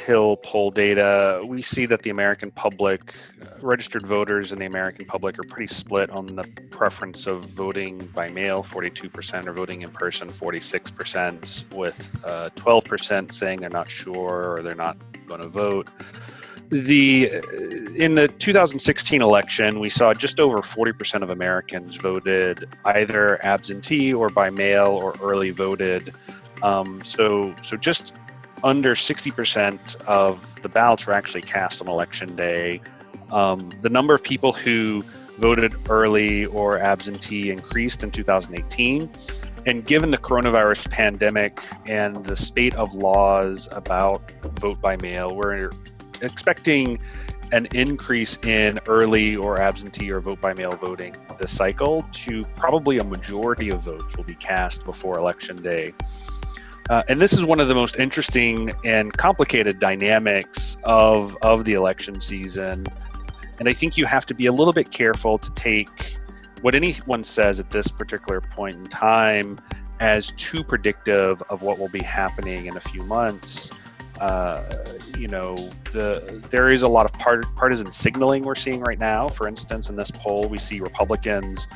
Hill poll data, we see that the American public, registered voters in the American public are pretty split on the preference of voting by mail. 42% are voting in person, 46%, with 12% saying they're not sure or they're not going to vote. In the 2016 election, we saw just over 40% of Americans voted either absentee or by mail or early voted. So just under 60% of the ballots were actually cast on election day. The number of people who voted early or absentee increased in 2018. And given the coronavirus pandemic and the spate of laws about vote by mail, we're expecting an increase in early or absentee or vote by mail voting this cycle to probably a majority of votes will be cast before election day. And this is one of the most interesting and complicated dynamics of the election season. And I think you have to be a little bit careful to take what anyone says at this particular point in time as too predictive of what will be happening in a few months. There is a lot of partisan signaling we're seeing right now. For instance, in this poll, we see Republicans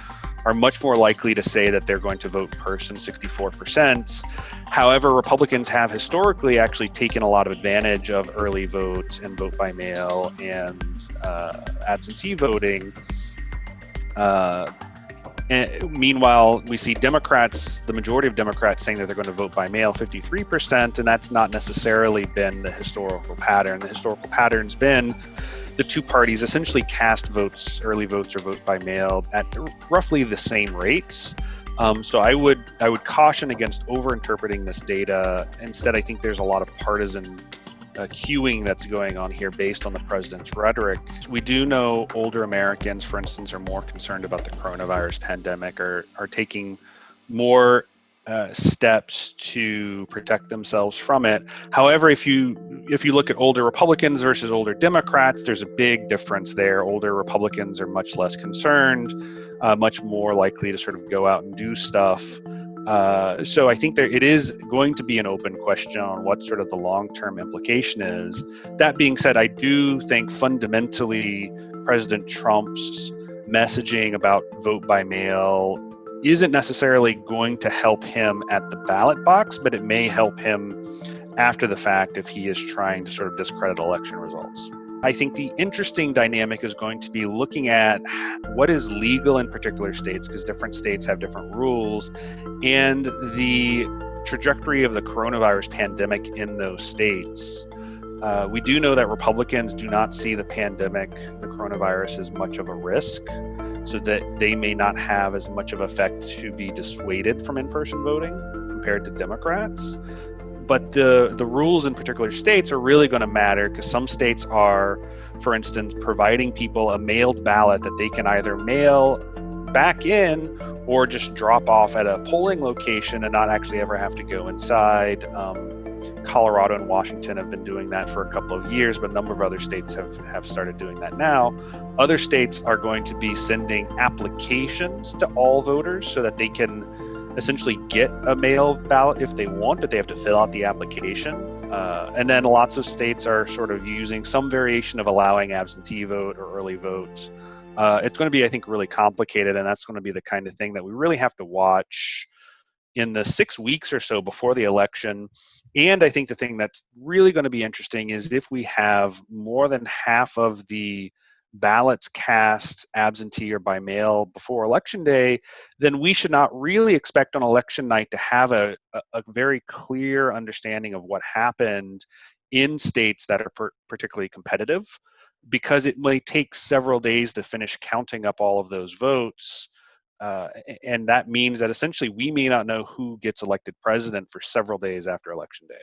are much more likely to say that they're going to vote in person, 64%. However, Republicans have historically actually taken a lot of advantage of early vote and vote by mail and absentee voting. And meanwhile, we see Democrats, the majority of Democrats saying that they're going to vote by mail, 53%, and that's not necessarily been the historical pattern. The historical pattern's been the two parties essentially cast votes, early votes or vote by mail, at roughly the same rates. So I would caution against overinterpreting this data. Instead, I think there's a lot of partisan queuing that's going on here based on the president's rhetoric. We do know older Americans, for instance, are more concerned about the coronavirus pandemic, are taking more steps to protect themselves from it. However, if you look at older Republicans versus older Democrats, there's a big difference there. Older Republicans are much less concerned, much more likely to sort of go out and do stuff. So I think it is going to be an open question on what sort of the long-term implication is. That being said, I do think fundamentally President Trump's messaging about vote by mail isn't necessarily going to help him at the ballot box, but it may help him after the fact if he is trying to sort of discredit election results. I think the interesting dynamic is going to be looking at what is legal in particular states, because different states have different rules, and the trajectory of the coronavirus pandemic in those states. We do know that Republicans do not see the pandemic, the coronavirus, as much of a risk, so that they may not have as much of an effect to be dissuaded from in-person voting compared to Democrats. But the rules in particular states are really going to matter, because some states are, for instance, providing people a mailed ballot that they can either mail back in or just drop off at a polling location and not actually ever have to go inside. Colorado and Washington have been doing that for a couple of years, but a number of other states have started doing that now. Other states are going to be sending applications to all voters so that they can essentially get a mail ballot if they want, but they have to fill out the application. And then lots of states are sort of using some variation of allowing absentee vote or early vote. It's going to be, I think, really complicated, and that's going to be the kind of thing that we really have to watch in the 6 weeks or so before the election. And I think the thing that's really going to be interesting is if we have more than half of the ballots cast absentee or by mail before election day, then we should not really expect on election night to have a very clear understanding of what happened in states that are particularly competitive, because it may take several days to finish counting up all of those votes. And that means that essentially we may not know who gets elected president for several days after election day.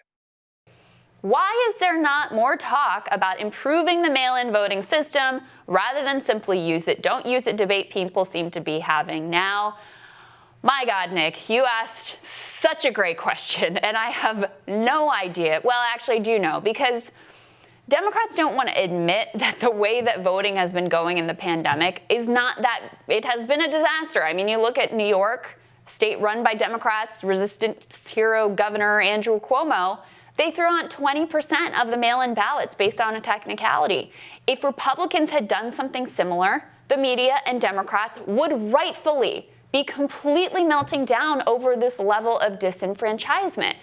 Why is there not more talk about improving the mail-in voting system rather than simply use it? Don't use it debate people seem to be having now. My God, Nick, you asked such a great question, and I have no idea. Well, actually, I do know, because Democrats don't want to admit that the way that voting has been going in the pandemic is not that, it has been a disaster. I mean, you look at New York, state run by Democrats, resistance hero Governor Andrew Cuomo, They threw out 20% of the mail-in ballots based on a technicality. If Republicans had done something similar, the media and Democrats would rightfully be completely melting down over this level of disenfranchisement.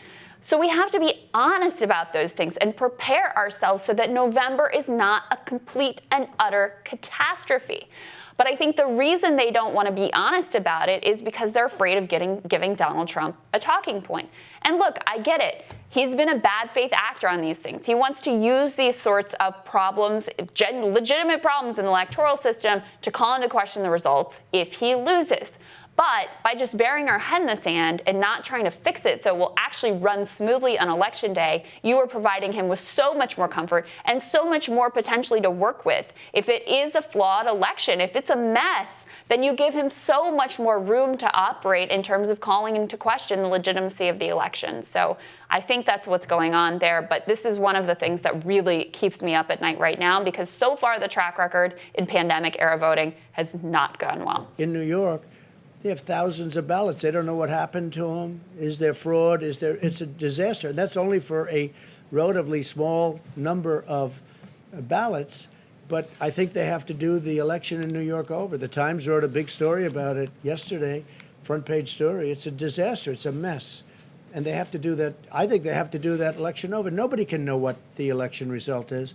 So we have to be honest about those things and prepare ourselves so that November is not a complete and utter catastrophe. But I think the reason they don't want to be honest about it is because they're afraid of giving Donald Trump a talking point. And look, I get it. He's been a bad faith actor on these things. He wants to use these sorts of problems, legitimate problems in the electoral system, to call into question the results if he loses. But by just burying our head in the sand and not trying to fix it so it will actually run smoothly on election day, you are providing him with so much more comfort and so much more potentially to work with. If it is a flawed election, if it's a mess, then you give him so much more room to operate in terms of calling into question the legitimacy of the election. So I think that's what's going on there. But this is one of the things that really keeps me up at night right now, because so far the track record in pandemic era voting has not gone well. In New York, they have thousands of ballots. They don't know what happened to them. Is there fraud? It's a disaster. And that's only for a relatively small number of ballots. But I think they have to do the election in New York over. The Times wrote a big story about it yesterday, front page story. It's a disaster. It's a mess. And they have to do that. I think they have to do that election over. Nobody can know what the election result is.